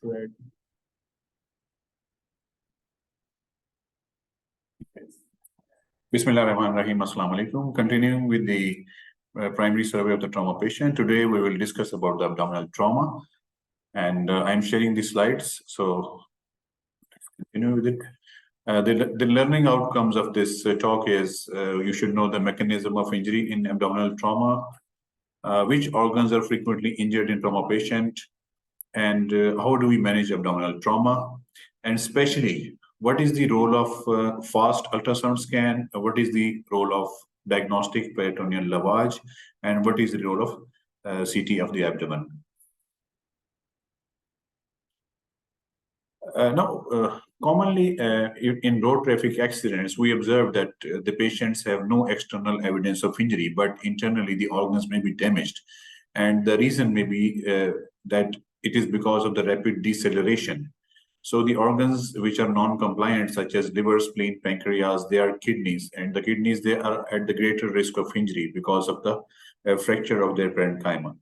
to add. Bismillahirrahmanirrahim. Assalamu alaikum. Continuing with the primary survey of the trauma patient. Today we will discuss about the abdominal trauma, and I'm sharing the slides. So continue with it. The learning outcomes of this talk is you should know the mechanism of injury in abdominal trauma, which organs are frequently injured in trauma patient, and how do we manage abdominal trauma, and especially what is the role of fast ultrasound scan, what is the role of diagnostic peritoneal lavage, and what is the role of CT of the abdomen. Commonly in road traffic accidents, we observe that the patients have no external evidence of injury, but internally the organs may be damaged. And the reason may be that it is because of the rapid deceleration. So the organs which are non-compliant, such as liver, spleen, pancreas, they are kidneys, and the kidneys, they are at the greater risk of injury because of the fracture of their parenchyma.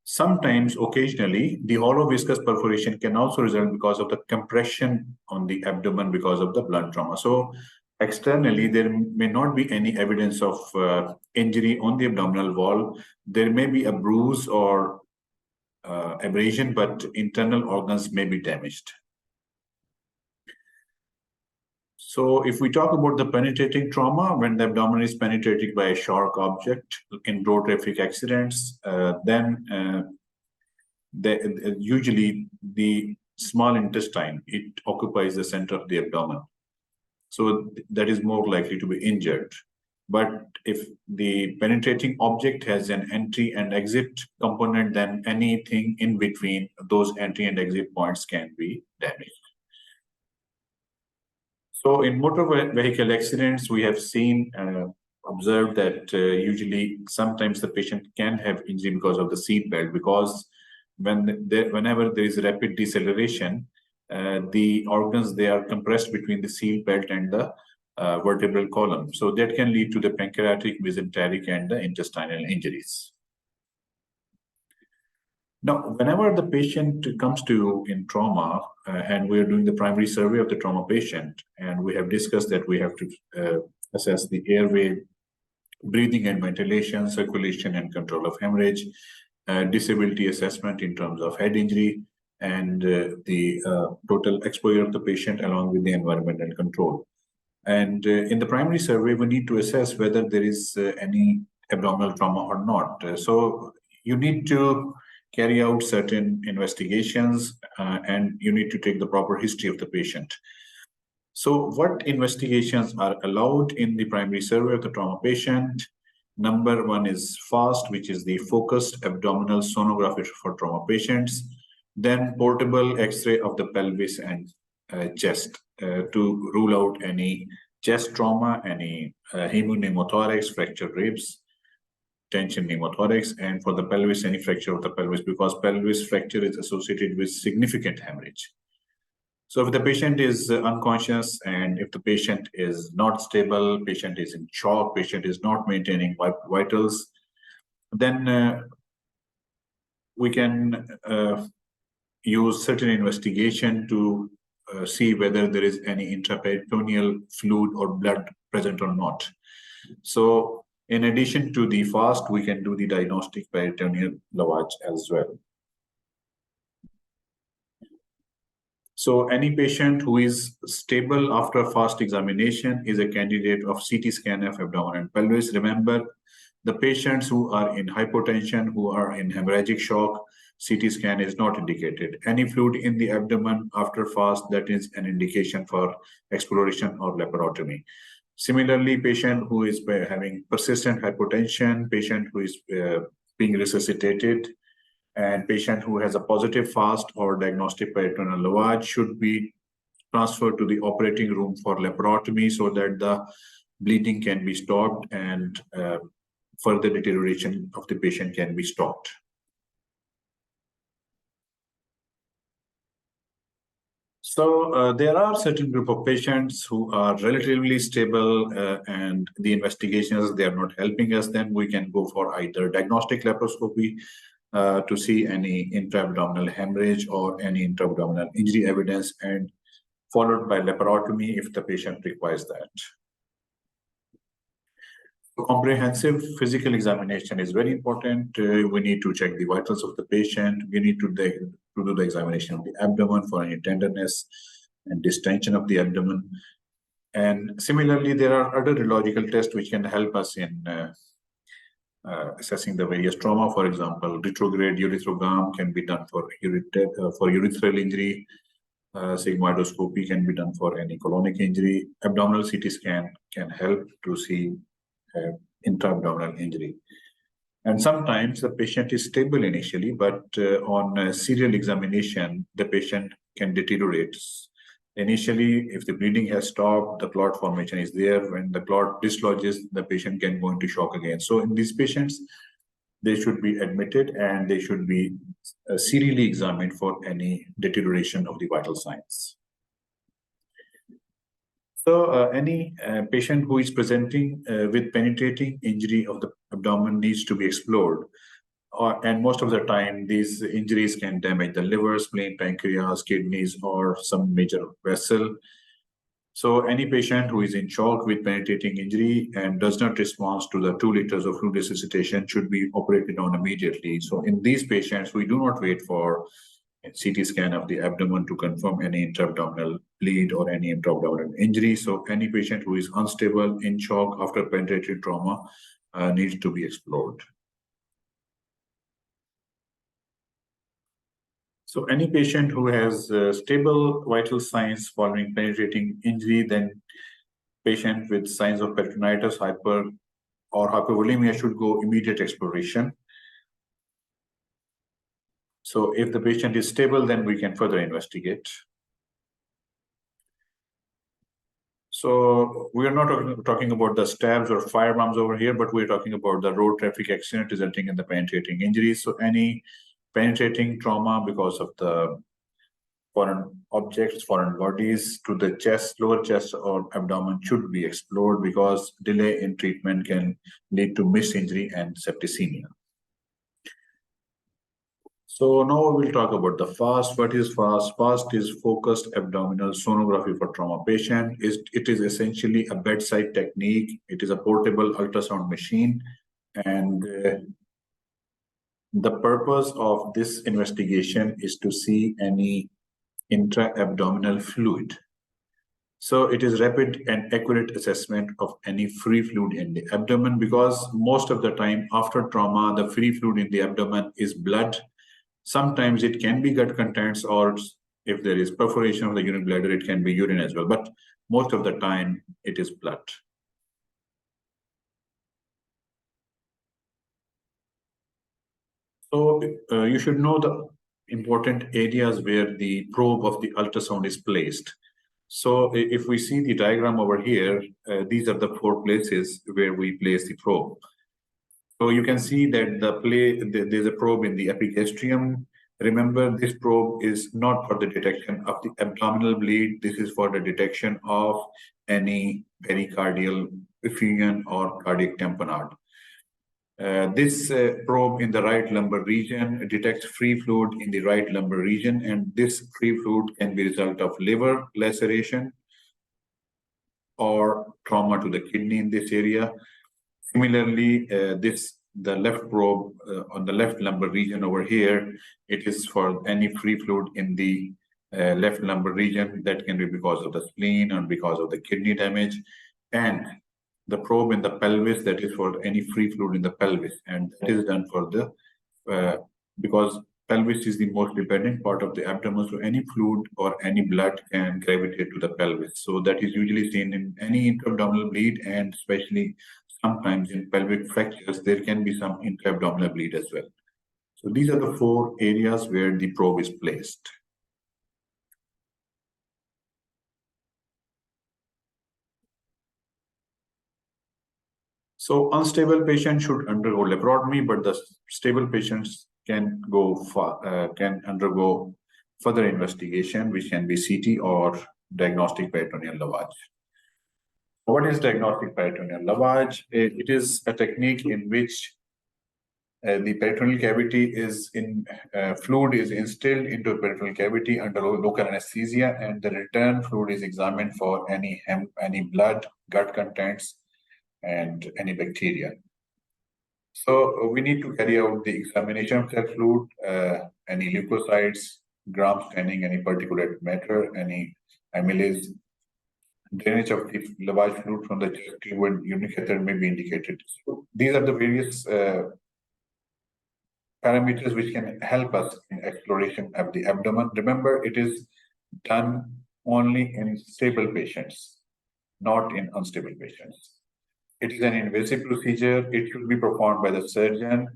Sometimes, occasionally, the hollow viscous perforation can also result because of the compression on the abdomen because of the blunt trauma. So externally, there may not be any evidence of injury on the abdominal wall. There may be a bruise or abrasion, but internal organs may be damaged. So if we talk about the penetrating trauma, when the abdomen is penetrated by a sharp object in road traffic accidents, then usually the small intestine, it occupies the center of the abdomen. So that is more likely to be injured. But if the penetrating object has an entry and exit component, then anything in between those entry and exit points can be damaged. So in motor vehicle accidents, we have seen, observed that usually sometimes the patient can have injury because of the seat belt, because whenever there is rapid deceleration, the organs, they are compressed between the seat belt and the vertebral column. So that can lead to the pancreatic, mesenteric, and the intestinal injuries. Now, whenever the patient comes to you in trauma, and we are doing the primary survey of the trauma patient, and we have discussed that we have to assess the airway, breathing and ventilation, circulation and control of hemorrhage, disability assessment in terms of head injury, and the total exposure of the patient along with the environmental control. And in the primary survey, we need to assess whether there is any abdominal trauma or not. So you need to carry out certain investigations, and you need to take the proper history of the patient. So what investigations are allowed in the primary survey of the trauma patient? Number one is FAST, which is the focused abdominal sonography for trauma patients. Then portable X-ray of the pelvis and chest to rule out any chest trauma, any hemopneumothorax, fractured ribs, tension pneumothorax, and for the pelvis, any fracture of the pelvis, because pelvis fracture is associated with significant hemorrhage. So if the patient is unconscious, and if the patient is not stable, patient is in shock, patient is not maintaining vitals, then we can use certain investigation to see whether there is any intraperitoneal fluid or blood present or not. So in addition to the FAST, we can do the diagnostic peritoneal lavage as well. So any patient who is stable after FAST examination is a candidate of CT scan of abdomen and pelvis. Remember, the patients who are in hypotension, who are in hemorrhagic shock, CT scan is not indicated. Any fluid in the abdomen after FAST, that is an indication for exploration or laparotomy. Similarly, patient who is having persistent hypotension, patient who is being resuscitated, and patient who has a positive FAST or diagnostic peritoneal lavage should be transferred to the operating room for laparotomy so that the bleeding can be stopped and further deterioration of the patient can be stopped. So there are certain group of patients who are relatively stable and the investigations, they are not helping us, then we can go for either diagnostic laparoscopy to see any intra-abdominal hemorrhage or any intra-abdominal injury evidence, and followed by laparotomy if the patient requires that. So comprehensive physical examination is very important. We need to check the vitals of the patient. We need to do the examination of the abdomen for any tenderness and distension of the abdomen. And similarly, there are other radiological tests which can help us in assessing the various trauma. For example, retrograde urethrogram can be done for urethral injury. Sigmoidoscopy can be done for any colonic injury. Abdominal CT scan can help to see intra-abdominal injury. And sometimes the patient is stable initially, but on serial examination, the patient can deteriorate. Initially, if the bleeding has stopped, the clot formation is there. When the clot dislodges, the patient can go into shock again. So in these patients, they should be admitted and they should be serially examined for any deterioration of the vital signs. So any patient who is presenting with penetrating injury of the abdomen needs to be explored. And most of the time, these injuries can damage the liver, spleen, pancreas, kidneys, or some major vessel. So any patient who is in shock with penetrating injury and does not respond to the 2 liters of fluid resuscitation should be operated on immediately. So in these patients, we do not wait for a CT scan of the abdomen to confirm any intra-abdominal bleed or any intra-abdominal injury. So any patient who is unstable, in shock after penetrating trauma needs to be explored. So any patient who has stable vital signs following penetrating injury, then patient with signs of peritonitis, hyper or hypovolemia should go immediate exploration. So if the patient is stable, then we can further investigate. So we are not talking about the stabs or firebombs over here, but we're talking about the road traffic accident resulting in the penetrating injuries. So any penetrating trauma because of the foreign objects, foreign bodies to the chest, lower chest or abdomen should be explored because delay in treatment can lead to missed injury and septicemia. So now we will talk about the FAST. What is FAST? FAST is focused abdominal sonography for trauma patient. It is essentially a bedside technique. It is a portable ultrasound machine, and the purpose of this investigation is to see any intra-abdominal fluid. So it is rapid and accurate assessment of any free fluid in the abdomen because most of the time after trauma, the free fluid in the abdomen is blood. Sometimes it can be gut contents, or if there is perforation of the urinary bladder, it can be urine as well. But most of the time, it is blood. So you should know the important areas where the probe of the ultrasound is placed. So if we see the diagram over here, these are the 4 places where we place the probe. So you can see that there's a probe in the epigastrium. Remember, this probe is not for the detection of the abdominal bleed. This is for the detection of any pericardial effusion or cardiac tamponade. This probe in the right lumbar region detects free fluid in the right lumbar region, and this free fluid can be a result of liver laceration or trauma to the kidney in this area. Similarly, the left probe on the left lumbar region over here, it is for any free fluid in the left lumbar region that can be because of the spleen or because of the kidney damage. And the probe in the pelvis, that is for any free fluid in the pelvis. And that is done for the, because pelvis is the most dependent part of the abdomen. So any fluid or any blood can gravitate to the pelvis. So that is usually seen in any intra-abdominal bleed, and especially sometimes in pelvic fractures, there can be some intra-abdominal bleed as well. So these are the 4 areas where the probe is placed. So unstable patients should undergo laparotomy, but the stable patients can undergo further investigation, which can be CT or diagnostic peritoneal lavage. What is diagnostic peritoneal lavage? It is a technique in which The peritoneal cavity is fluid is instilled into the peritoneal cavity under local anesthesia, and the return fluid is examined for any blood, gut contents, and any bacteria. So we need to carry out the examination of that fluid, any leukocytes, gram staining, any particulate matter, any amylase. Drainage of the lavage fluid from the chest tube and urinary catheter may be indicated. So these are the various parameters which can help us in exploration of the abdomen. Remember, it is done only in stable patients, not in unstable patients. It is an invasive procedure. It should be performed by the surgeon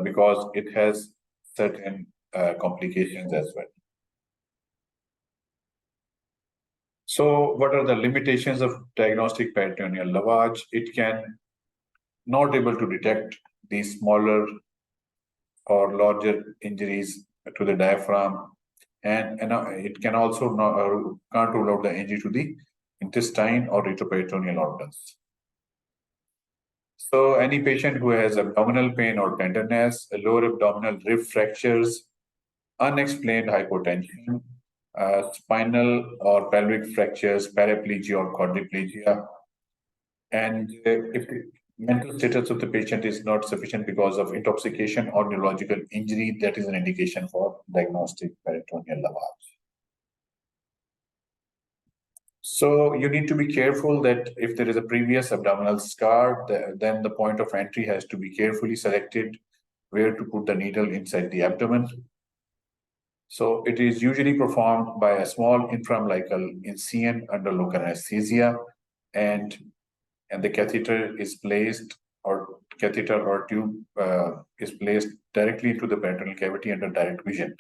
because it has certain complications as well. So what are the limitations of diagnostic peritoneal lavage? It can not able to detect these smaller or larger injuries to the diaphragm, and it can also can't rule out the injury to the intestine or retroperitoneal organs. So any patient who has abdominal pain or tenderness, lower abdominal rib fractures, unexplained hypotension, spinal or pelvic fractures, paraplegia or quadriplegia, and if the mental status of the patient is not sufficient because of intoxication or neurological injury, that is an indication for diagnostic peritoneal lavage. So you need to be careful that if there is a previous abdominal scar, then the point of entry has to be carefully selected where to put the needle inside the abdomen. So it is usually performed by a small infraumbilical incision under local anesthesia, and the catheter is placed, or catheter or tube is placed directly into the peritoneal cavity under direct vision.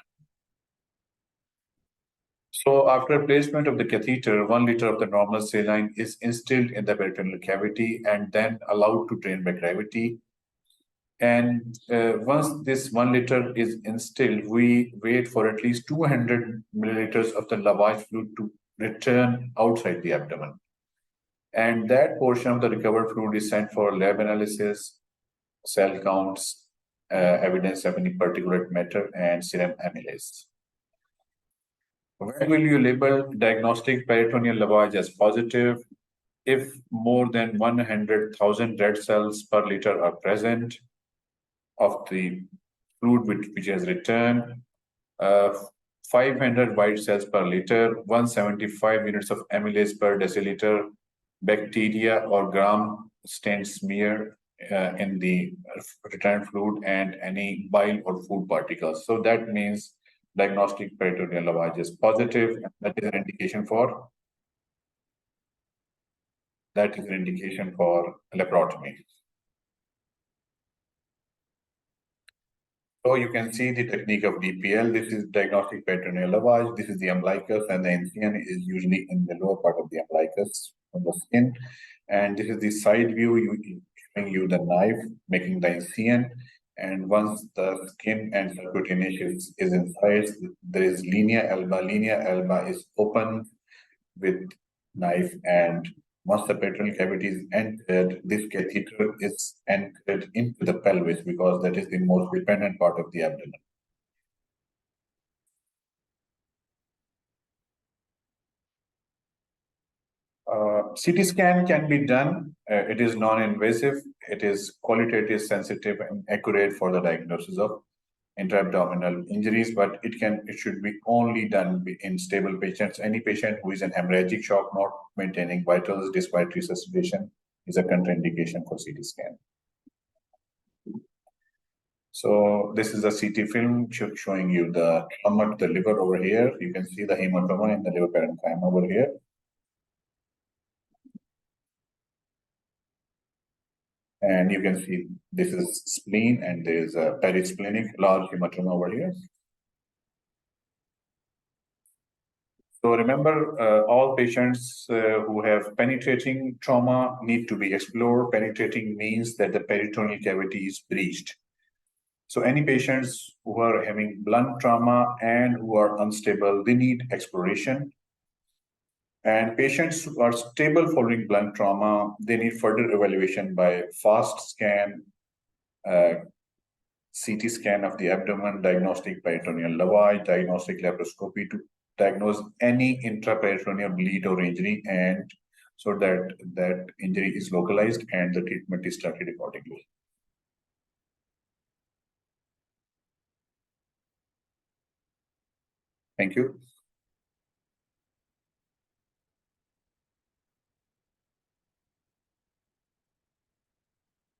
So after placement of the catheter, 1 liter of the normal saline is instilled in the peritoneal cavity and then allowed to drain by gravity. And once this 1 liter is instilled, we wait for at least 200 milliliters of the lavage fluid to return outside the abdomen. And that portion of the recovered fluid is sent for lab analysis, cell counts, evidence of any particulate matter, and serum amylase. When will you label diagnostic peritoneal lavage as positive? If more than 100,000 red cells per liter are present of the fluid which has returned, 500 white cells per liter, 175 units of amylase per deciliter, bacteria or gram stained smear in the returned fluid, and any bile or food particles. So that means diagnostic peritoneal lavage is positive, and that is an indication for laparotomy. So you can see the technique of DPL. This is diagnostic peritoneal lavage. This is the umbilicus, and the incision is usually in the lower part of the umbilicus on the skin. And this is the side view, showing you the knife making the incision. And once the skin and subcutaneous is inside, there is linea alba. Linea alba is open with knife, and once the peritoneal cavity is entered, this catheter is entered into the pelvis because that is the most dependent part of the abdomen. CT scan can be done. It is non-invasive. It is qualitative, sensitive, and accurate for the diagnosis of intra-abdominal injuries, but it should be only done in stable patients. Any patient who is in hemorrhagic shock, not maintaining vitals despite resuscitation, is a contraindication for CT scan. So this is a CT film showing you the trauma to the liver over here. You can see the hematoma in the liver parenchyma over here. And you can see this is spleen, and there is a perisplenic large hematoma over here. So remember, all patients who have penetrating trauma need to be explored. Penetrating means that the peritoneal cavity is breached. So any patients who are having blunt trauma and who are unstable, they need exploration. And patients who are stable following blunt trauma, they need further evaluation by fast scan, CT scan of the abdomen, diagnostic peritoneal lavage, diagnostic laparoscopy to diagnose any intraperitoneal bleed or injury, and so that that injury is localized and the treatment is started accordingly. Thank you.